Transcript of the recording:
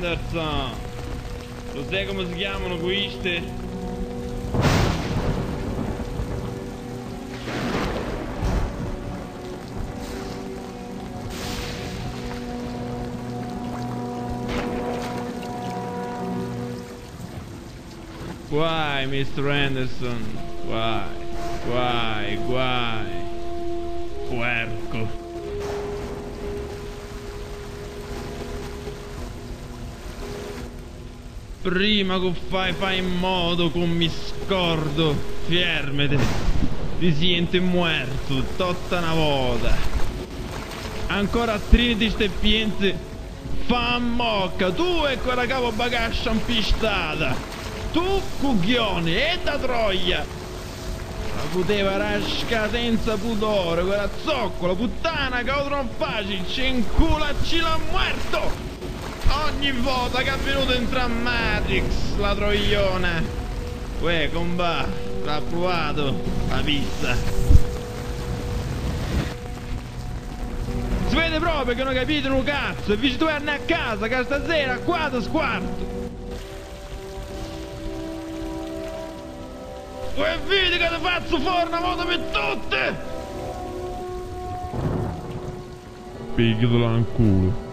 Anderson. Lo sai come si chiamano questi? Guai, Mr. Anderson. Guai. Puerco. Prima che fai in modo che mi scordo. Fermate. Ti senti muerto tutta una volta. Ancora a Trinity ste piente. Fa mocca. Tu e quella capo bagascia impistata. Tu, cucchione, e da troia! La poteva rasca senza pudore, quella zoccola, puttana, che non facile, c'è in culo a l'ha muerto! Ogni volta che è venuto in Matrix, la troiona! Uè, comba, l'ha provato, la pizza! Si vede proprio che non capite un cazzo, e invece tu torni a casa, che stasera qua ti squarto! E vedi che ti faccio fuori una volta per tutte! Picchiatela in culo.